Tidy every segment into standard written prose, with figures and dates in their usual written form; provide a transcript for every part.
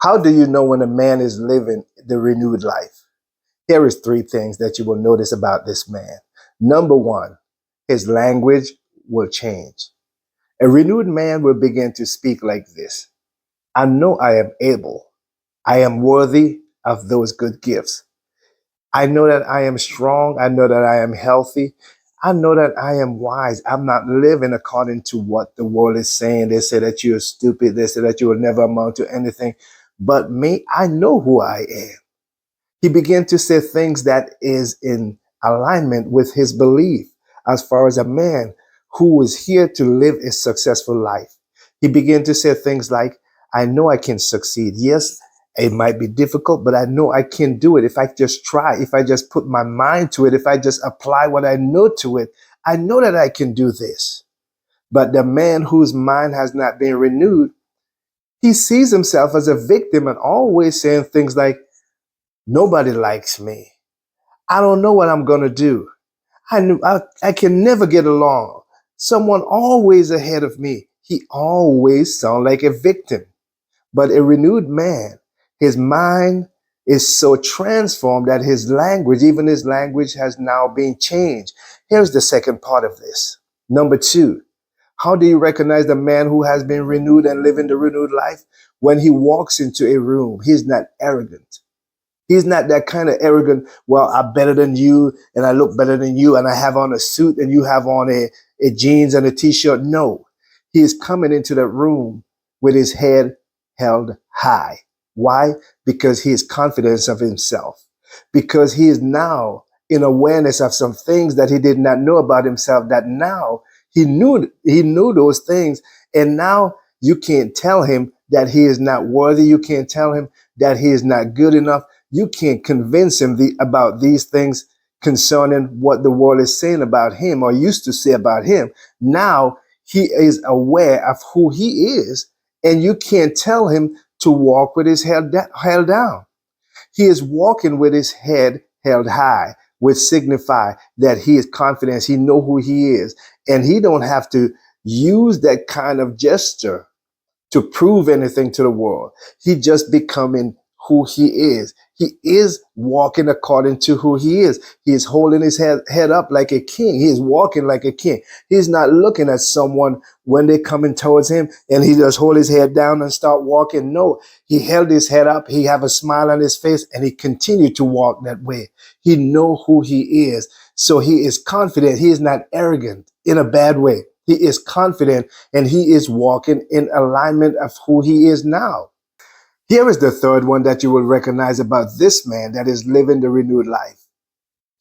How do you know when a man is living the renewed life? Here is three things that you will notice about this man. Number one, his language will change. A renewed man will begin to speak like this. I know I am able. I am worthy of those good gifts. I know that I am strong. I know that I am healthy. I know that I am wise. I'm not living according to what the world is saying. They say that you're stupid. They say that you will never amount to anything. But me, I know who I am. He began to say things that is in alignment with his belief as far as a man who is here to live a successful life. He began to say things like, I know I can succeed. Yes, it might be difficult, but I know I can do it. If I just try, if I just put my mind to it, if I just apply what I know to it, I know that I can do this. But the man whose mind has not been renewed, he sees himself as a victim and always saying things like, nobody likes me. I don't know what I'm going to do. I can never get along. Someone always ahead of me. He always sounds like a victim. But a renewed man, his mind is so transformed that his language, even his language, has now been changed. Here's the second part of this. Number two, how do you recognize the man who has been renewed and living the renewed life? When he walks into a room, he's not arrogant. He's not that kind of arrogant, well, I'm better than you and I look better than you and I have on a suit and you have on a jeans and a t-shirt. No, he is coming into that room with his head held high. Why? Because he is confident of himself. Because he is now in awareness of some things that he did not know about himself, that now he knew those things. And now you can't tell him that he is not worthy. You can't tell him that he is not good enough. You can't convince him about these things concerning what the world is saying about him or used to say about him. Now he is aware of who he is, and you can't tell him to walk with his head held down. He is walking with his head held high, which signify that he is confident. He know who he is, and he don't have to use that kind of gesture to prove anything to the world. He just becoming who he is. He is walking according to who he is. He is holding his head up like a king. He is walking like a king. He's not looking at someone when they're coming towards him and he just hold his head down and start walking. No, he held his head up. He have a smile on his face and he continued to walk that way. He know who he is. So he is confident. He is not arrogant in a bad way. He is confident and he is walking in alignment of who he is now. Here is the third one that you will recognize about this man that is living the renewed life.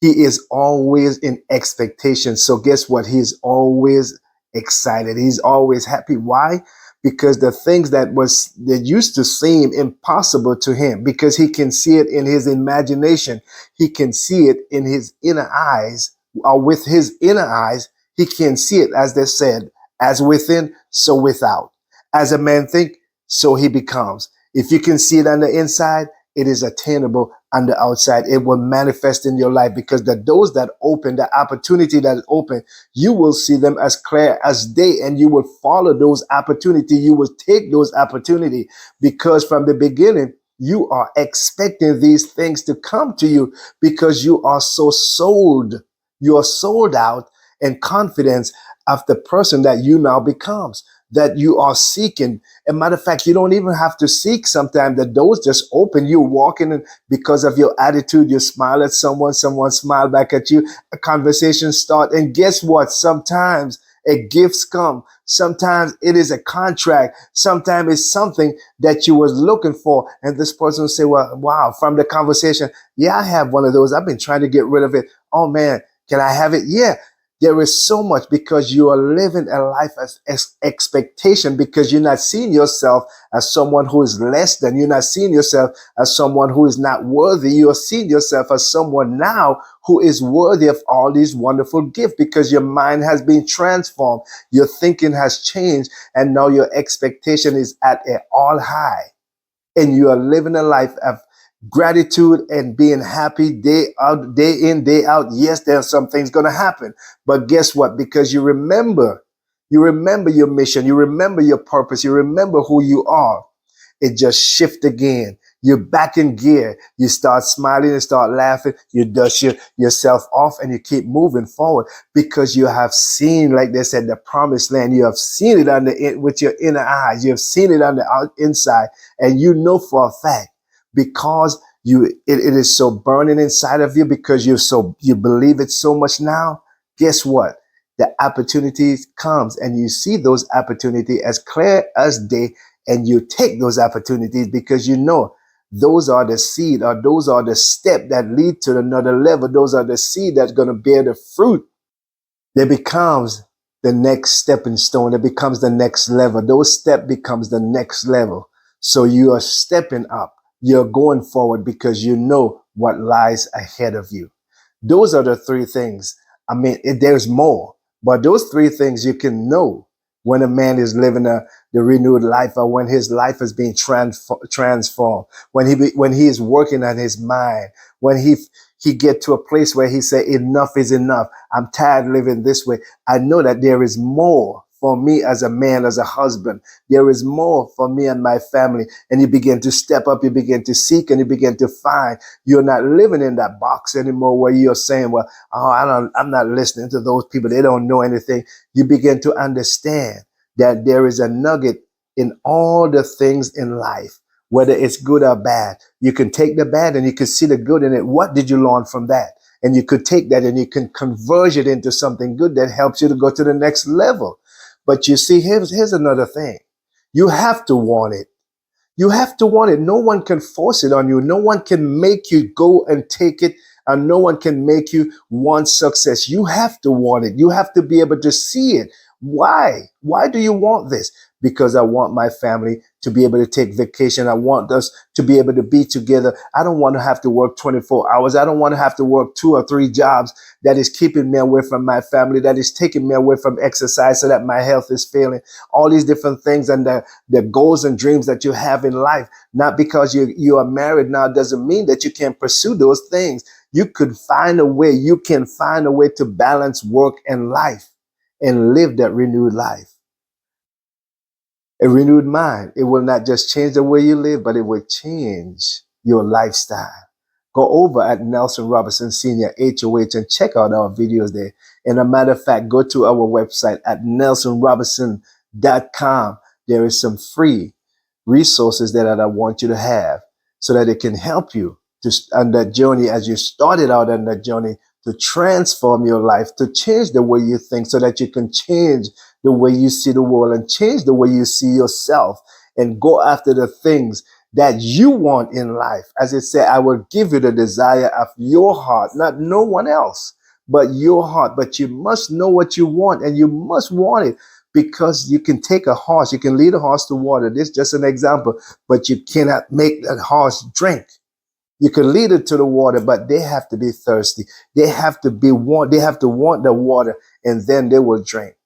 He is always in expectation. So guess what? He's always excited. He's always happy. Why? Because the things that used to seem impossible to him, because he can see it in his imagination. He can see it in his inner eyes, or with his inner eyes, he can see it, as they said, as within, so without. As a man think, so he becomes. If you can see it on the inside, it is attainable on the outside. It will manifest in your life because the doors that open, the opportunity that is open, you will see them as clear as day and you will follow those opportunities. You will take those opportunities because from the beginning, you are expecting these things to come to you because you are so sold. You are sold out and confidence of the person that you now becomes, that you are seeking. As a matter of fact, you don't even have to seek sometimes. The doors just open. You're walking and because of your attitude, you smile at someone smile back at you, a conversation start. And guess what? Sometimes a gifts come. Sometimes it is a contract. Sometimes it's something that you was looking for. And this person will say, well, wow, from the conversation, yeah, I have one of those. I've been trying to get rid of it. Oh man, can I have it? Yeah. There is so much because you are living a life as expectation because you're not seeing yourself as someone who is less than. You're not seeing yourself as someone who is not worthy. You are seeing yourself as someone now who is worthy of all these wonderful gifts because your mind has been transformed. Your thinking has changed and now your expectation is at an all high and you are living a life of gratitude and being happy day out, day in, day out. Yes, there's some things going to happen, but guess what? Because you remember your mission, you remember your purpose, you remember who you are. it just shift again. You're back in gear. You start smiling and start laughing. You dust yourself off and you keep moving forward because you have seen, like they said, the promised land. You have seen it with your inner eyes. You have seen it on the inside, and you know for a fact because it is so burning inside of you because you believe it so much now. Guess what? The opportunities comes and you see those opportunities as clear as day, and you take those opportunities because you know those are the seed, or those are the step that lead to another level. Those are the seed that's going to bear the fruit that becomes the next stepping stone. It becomes the next level. Those step becomes the next level. So you are stepping up. You're going forward because you know what lies ahead of you. Those are the three things. I mean, there's more, but those three things you can know when a man is living the renewed life, or when his life is being transformed, when he is working on his mind, when he get to a place where he say enough is enough. I'm tired living this way. I know that there is more for me as a man, as a husband. There is more for me and my family. And you begin to step up, you begin to seek, and you begin to find. You're not living in that box anymore where you're saying, well, I'm not listening to those people. They don't know anything. You begin to understand that there is a nugget in all the things in life, whether it's good or bad. You can take the bad and you can see the good in it. What did you learn from that? And you could take that and you can convert it into something good that helps you to go to the next level. But you see, here's another thing. You have to want it. You have to want it. No one can force it on you. No one can make you go and take it, and no one can make you want success. You have to want it. You have to be able to see it. Why? Why do you want this? Because I want my family to be able to take vacation. I want us to be able to be together. I don't want to have to work 24 hours. I don't want to have to work 2 or 3 jobs that is keeping me away from my family, that is taking me away from exercise so that my health is failing. All these different things and the goals and dreams that you have in life. Not because you are married now doesn't mean that you can't pursue those things. You could find a way. You can find a way to balance work and life and live that renewed life. A renewed mind, it will not just change the way you live, but it will change your lifestyle. Go over at Nelson Robinson Senior HOH and check out our videos there. And a matter of fact, go to our website at nelsonrobinson.com. There is some free resources that I want you to have so that it can help you on that journey as you started out on that journey to transform your life, to change the way you think so that you can change the way you see the world and change the way you see yourself and go after the things that you want in life. As it said, I will give you the desire of your heart, not no one else, but your heart. But you must know what you want, and you must want it, because you can take a horse, you can lead a horse to water. This is just an example, but you cannot make that horse drink. You can lead it to the water, but they have to be thirsty. They have to want the water, and then they will drink.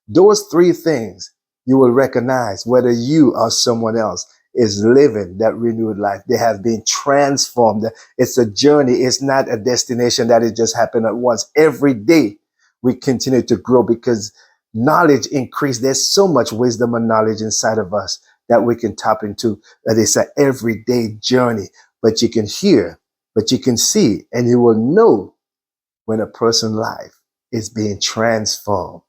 Those three things you will recognize whether you or someone else is living that renewed life. They have been transformed. It's a journey. It's not a destination that it just happened at once. Every day we continue to grow because knowledge increase. There's so much wisdom and knowledge inside of us that we can tap into. That it's an everyday journey, but you can hear, but you can see, and you will know when a person's life is being transformed.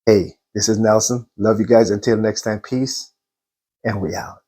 Hey, this is Nelson. Love you guys. Until next time, peace, and we out.